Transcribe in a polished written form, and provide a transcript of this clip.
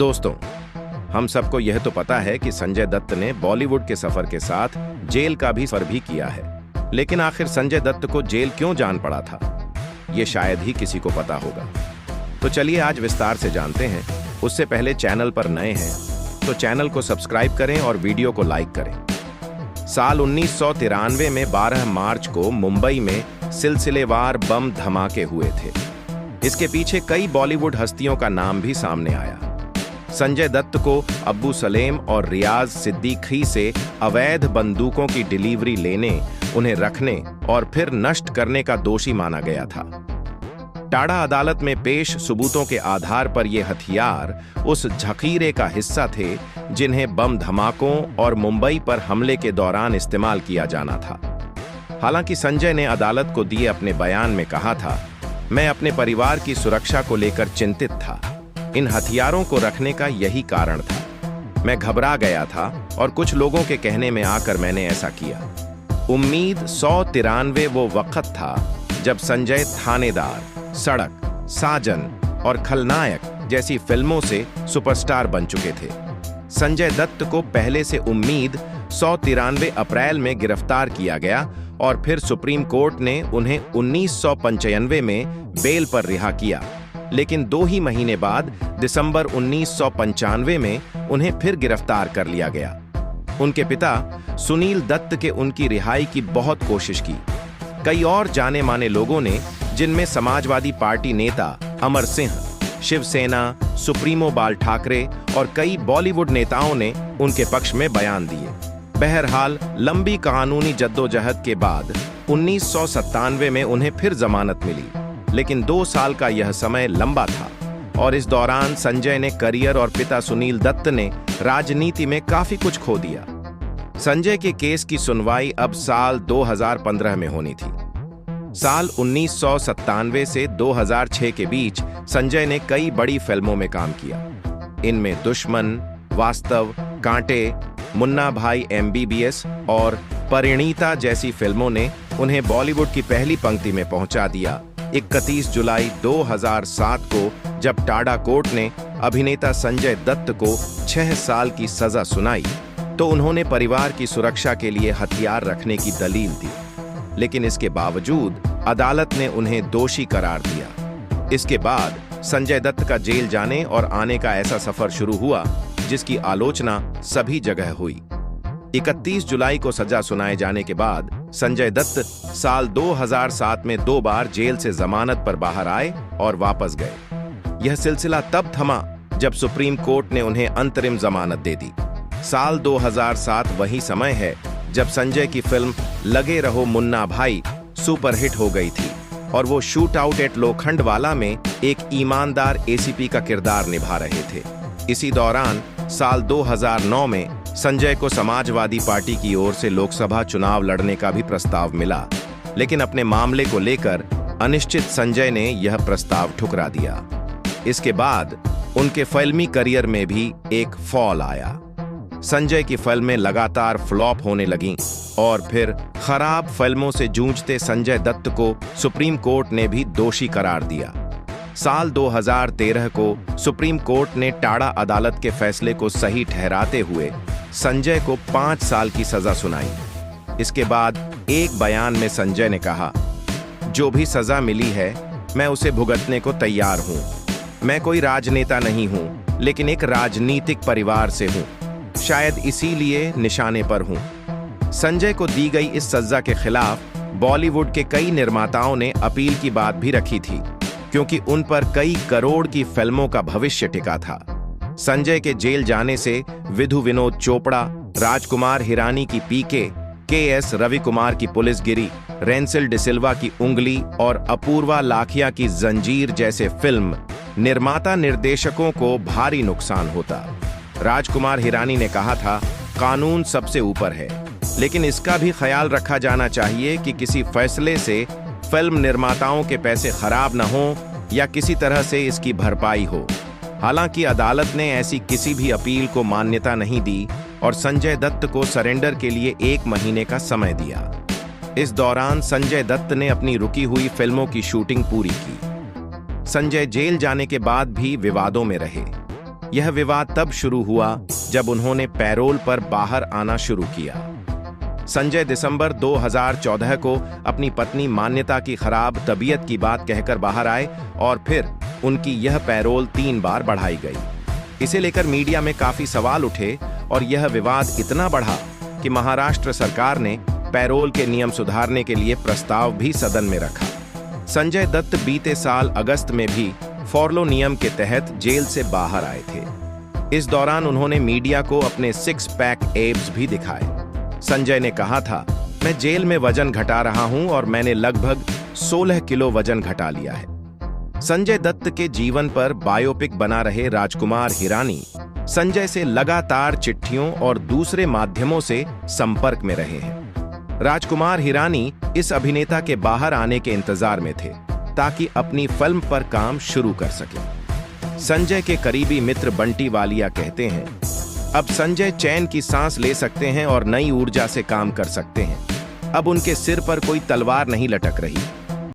दोस्तों, हम सबको यह तो पता है कि संजय दत्त ने बॉलीवुड के सफर के साथ जेल का भी सफर भी किया है, लेकिन आखिर संजय दत्त को जेल क्यों जान पड़ा था, ये शायद ही किसी को पता होगा। तो चलिए आज विस्तार से जानते हैं। उससे पहले चैनल पर नए हैं तो चैनल को सब्सक्राइब करें और वीडियो को लाइक करें। साल 1993 में 12 मार्च को मुंबई में सिलसिलेवार बम धमाके हुए थे। इसके पीछे कई बॉलीवुड हस्तियों का नाम भी सामने आया। संजय दत्त को अब्बू सलेम और रियाज सिद्दीकी से अवैध बंदूकों की डिलीवरी लेने, उन्हें रखने और फिर नष्ट करने का दोषी माना गया था। टाडा अदालत में पेश सबूतों के आधार पर ये हथियार उस जखीरे का हिस्सा थे जिन्हें बम धमाकों और मुंबई पर हमले के दौरान इस्तेमाल किया जाना था। हालांकि संजय ने अदालत को दिए अपने बयान में कहा था, मैं अपने परिवार की सुरक्षा को लेकर चिंतित था। इन हथियारों को रखने का यही कारण था। मैं घबरा गया था और कुछ लोगों के कहने में आकर मैंने ऐसा किया। उम्मीद 193 वो वक्त था जब संजय थानेदार, सड़क, साजन और खलनायक जैसी फिल्मों से सुपरस्टार बन चुके थे। संजय दत्त को पहले से उम्मीद 193 अप्रैल में गिरफ्तार किया गया और फिर सुप्रीम कोर्ट ने उन्हें 1995 में बेल पर रिहा किया, लेकिन 2 ही महीने बाद दिसंबर 1995 में उन्हें फिर गिरफ्तार कर लिया गया। उनके पिता सुनील दत्त के उनकी रिहाई की बहुत कोशिश की। कई और जाने माने लोगों ने, जिनमें समाजवादी पार्टी नेता अमर सिंह, शिवसेना सुप्रीमो बाल ठाकरे और कई बॉलीवुड नेताओं ने उनके पक्ष में बयान दिए। बहरहाल लंबी कानूनी जद्दोजहद के बाद 1997 में उन्हें फिर जमानत मिली, लेकिन 2 साल का यह समय लंबा था और इस दौरान संजय ने करियर और पिता सुनील दत्त ने राजनीति में काफी कुछ खो दिया। संजय के केस की सुनवाई अब साल 2015 में होनी थी। साल 1997 से 2006 के बीच संजय ने कई बड़ी फिल्मों में काम किया। इनमें दुश्मन, वास्तव, कांटे, मुन्ना भाई MBBS और परिणीता जैसी फिल्मों ने उन्हें बॉलीवुड की पहली पंक्ति में पहुंचा दिया। 31 जुलाई 2007 को जब टाडा कोर्ट ने अभिनेता संजय दत्त को 6 साल की सजा सुनाई, तो उन्होंने परिवार की सुरक्षा के लिए हथियार रखने की दलील दी, लेकिन इसके बावजूद अदालत ने उन्हें दोषी करार दिया। इसके बाद संजय दत्त का जेल जाने और आने का ऐसा सफर शुरू हुआ जिसकी आलोचना सभी जगह हुई। 31 जुलाई को सजा सुनाए जाने के बाद संजय दत्त साल 2007 में 2 बार जेल से जमानत पर बाहर आए और वापस गए। यह सिलसिला तब थमा जब सुप्रीम कोर्ट ने उन्हें अंतरिम जमानत दे दी। साल 2007 वही समय है जब संजय की फिल्म लगे रहो मुन्ना भाई सुपरहिट हो गई थी और वो शूट आउट एट लोखंडवाला में एक ईमानदार ACP का किरदार निभा रहे थे। इसी दौरान साल 2009 में संजय को समाजवादी पार्टी की ओर से लोकसभा चुनाव लड़ने का भी प्रस्ताव मिला, लेकिन अपने मामले को लेकर अनिश्चित संजय ने यह प्रस्ताव ठुकरा दिया। इसके बाद उनके फिल्मी करियर में भी एक फॉल आया। संजय की फिल्में लगातार फ्लॉप होने लगीं और फिर खराब फिल्मों से जूझते संजय दत्त को सुप्रीम कोर्ट ने भी दोषी करार दिया। साल 2013 को सुप्रीम कोर्ट ने टाडा अदालत के फैसले को सही ठहराते हुए संजय को 5 साल की सजा सुनाई। इसके बाद एक बयान में संजय ने कहा, जो भी सजा मिली है मैं उसे भुगतने को तैयार हूं। मैं कोई राजनेता नहीं हूं, लेकिन एक राजनीतिक परिवार से हूं, शायद इसीलिए निशाने पर हूं। संजय को दी गई इस सजा के खिलाफ बॉलीवुड के कई निर्माताओं ने अपील की बात भी रखी थी, क्योंकि उन पर कई करोड़ की फिल्मों का भविष्य टिका था। संजय के जेल जाने से विधु विनोद चोपड़ा, राजकुमार हिरानी की PK, KS रवि कुमार की पुलिसगिरी, रेंसिल डिसिल्वा की उंगली और अपूर्वा लाखिया की जंजीर जैसे फिल्म निर्माता निर्देशकों को भारी नुकसान होता। राजकुमार हिरानी ने कहा था, कानून सबसे ऊपर है, लेकिन इसका भी ख्याल रखा जाना चाहिए कि किसी फैसले से फिल्म निर्माताओं के पैसे खराब न हो या किसी तरह से इसकी भरपाई हो। हालांकि अदालत ने ऐसी किसी भी अपील को मान्यता नहीं दी और संजय दत्त को सरेंडर के लिए 1 महीने का समय दिया। इस दौरान संजय दत्त ने अपनी रुकी हुई फिल्मों की शूटिंग पूरी की। संजय जेल जाने के बाद भी विवादों में रहे। यह विवाद तब शुरू हुआ जब उन्होंने पैरोल पर बाहर आना शुरू किया। संजय दिसंबर 2014 को अपनी पत्नी मान्यता की खराब तबीयत की बात कहकर बाहर आए और फिर उनकी यह पैरोल 3 बार बढ़ाई गई। इसे लेकर मीडिया में काफी सवाल उठे और यह विवाद इतना बढ़ा कि महाराष्ट्र सरकार ने पैरोल के नियम सुधारने के लिए प्रस्ताव भी सदन में रखा। संजय दत्त बीते साल अगस्त में भी फॉरलो नियम के तहत जेल से बाहर आए थे। इस दौरान उन्होंने मीडिया को अपने 6 पैक एब्स भी दिखाए। संजय ने कहा था, मैं जेल में वजन घटा रहा हूं और मैंने लगभग 16 किलो वजन घटा लिया है। संजय दत्त के जीवन पर बायोपिक बना रहे राजकुमार हिरानी संजय से लगातार चिट्ठियों और दूसरे माध्यमों से संपर्क में रहे हैं। राजकुमार हिरानी इस अभिनेता के बाहर आने के इंतजार में थे ताकि अपनी फिल्म पर काम शुरू कर सकें। संजय के करीबी मित्र बंटी वालिया कहते हैं, अब संजय चैन की सांस ले सकते हैं और नई ऊर्जा से काम कर सकते हैं। अब उनके सिर पर कोई तलवार नहीं लटक रही।